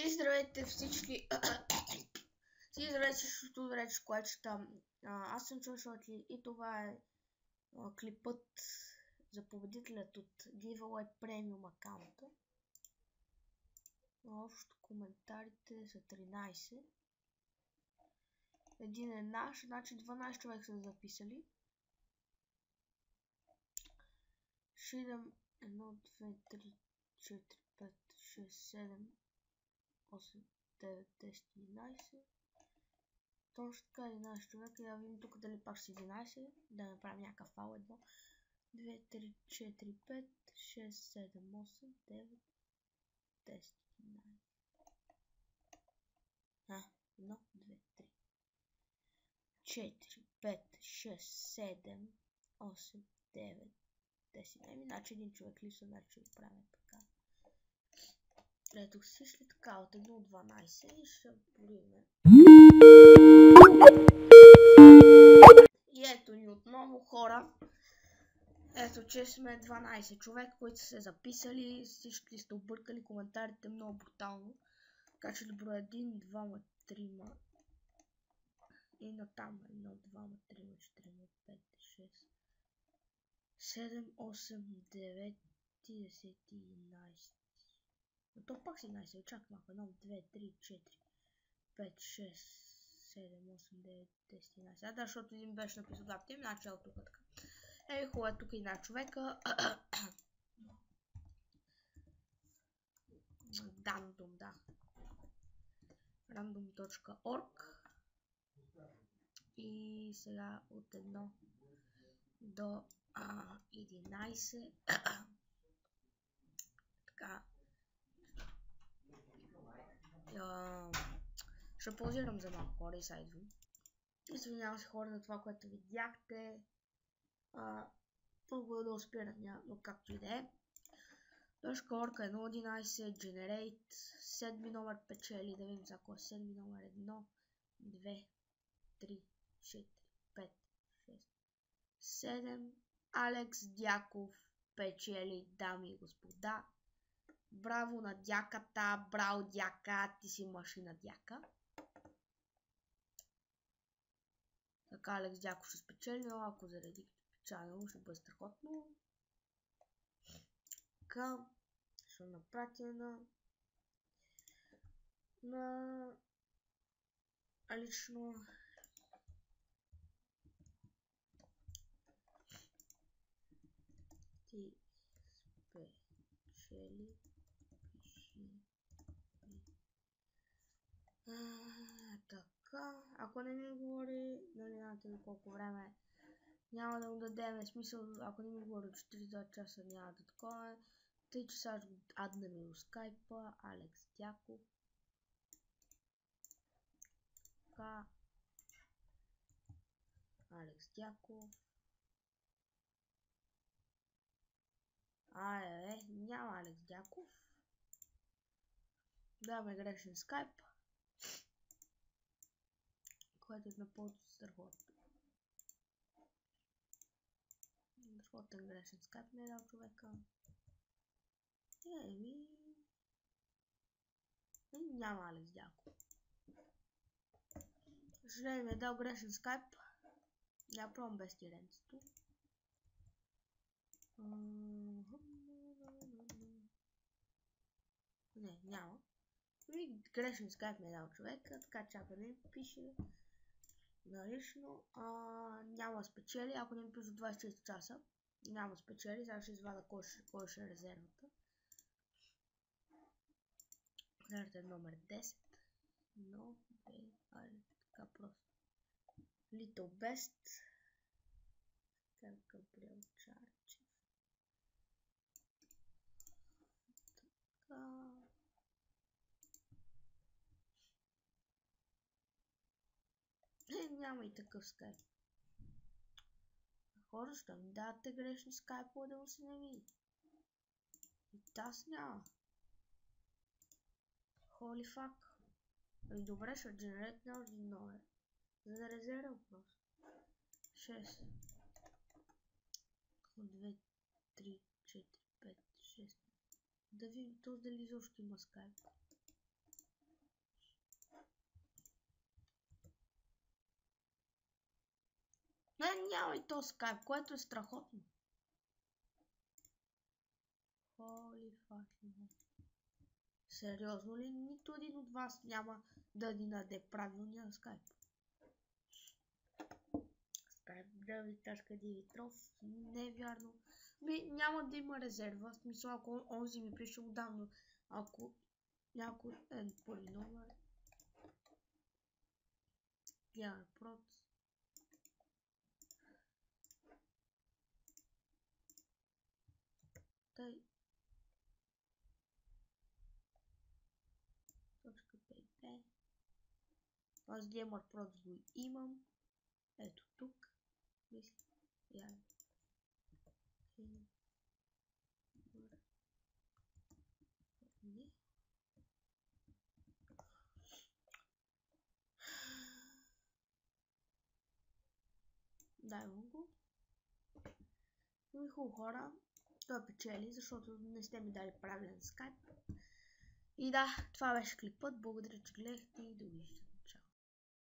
И здравейте всички! И здравейте всичкото реч, което ще там. Аз съм Чошоти и това е клипът за победителят от Giveaway Premium аккаунта. Общо коментарите са 13. Един е наш, значи 12 човека са записали. Ще идем 1, 2, 3, 4, 5, 6, 7, 8, 9, 10, 11. Точно така 11 човека. Да видим тук дали пак са 11. Да направим някакъв фал. 1, 2, 3, 4, 5, 6, 7, 8, 9, 10, 11. 1, 2, 3, 4, 5, 6, 7, 8, 9, 10. Иначе един човек липсва, значи го правя така. Ето всички така от 1 до 12 и ще пориме. И ето ни отново хора. Ето, че сме 12 човека, които са се записали. Всички сте объркали коментарите много брутално. Така че добро 1, 2, 3 и натам 1, 2, 3, 4, 5, 6, 7, 8, 9, 10, 11. Но то пак си 11, чак малко. 1, 2, 3, 4, 5, 6, 7, 8, 9, 10, 11. Да, защото един беше написал дата им, начало тук така. Хубаво, тук една човека. Random, да. Random.org. И сега от 1 до 11. Така. Ще паузирам за малко хора и сега идвам. Извинявам се хора за това, което видяхте. Много да спират, но както и да е. Точка орка 1.11, Generate, 7 номер печели, да видим за кой е 7 номер 1, 2, 3, 4, 5, 6, 7, Алекс Дяков печели, дами и господа. Браво на дяката, браво дяка, ти си машина дяка. Така Алекс Дяков ще спечели, но ако заради печалено ще бъде страхотно. Така, ще напратя на лично ти спечели, пиши. Така, ако не ми говори, нали знаете колко време няма да му дадем, смисъл, ако не ми говори 42 часа няма да такова. 3 часа ще го аднем и в скайпа, Алекс Дяков. Така, Алекс Дяков. Няма Алекс Дяков. Даваме грешен скайп, което е напълно страхотно. Страхотен грешен скайп не е дал човека. Няма Алекс Дяков. Съжаление ми е дал грешен скайп. Я пробвам без тиренцето. Не, няма. Грешен скайп ми е дал човека, така чака да ми пише. Налично. Няма спечели, ако не ми пише 24 часа. Няма спечели, сега ще извада кой ще е резервата. Резервата е номер 10. Но, така просто. Little Best. Габриел Чарчев. Така. Няма и такъв скайп. Хора, що ми давате грешни скайпове да му се не види. И таз няма. Holy fuck. Ами добре, ще Generate на още номер. За да резервам просто. 6. 2, 3, 4, 5, 6. Да видим то дали изобщо има скайп. Няма и то скайп, което е страхотно. Holy fucking. Сериозно ли? Нито един от вас няма да ни даде правилния скайп. Скайп Давиташка Димитров. Не е вярно. Няма да има резерва. В смисъл, ако онзи ми пише отдавна. Ако някой полиномер. Генер проц. Тъй. .pp. Аз Gamer Proc го имам. Ето тук. Мисля. Не. Дай го. Хубаво хора. Той печели, защото не сте ми дали правилен скайп. И да, това беше клипът. Благодаря, че гледахте и довиждане.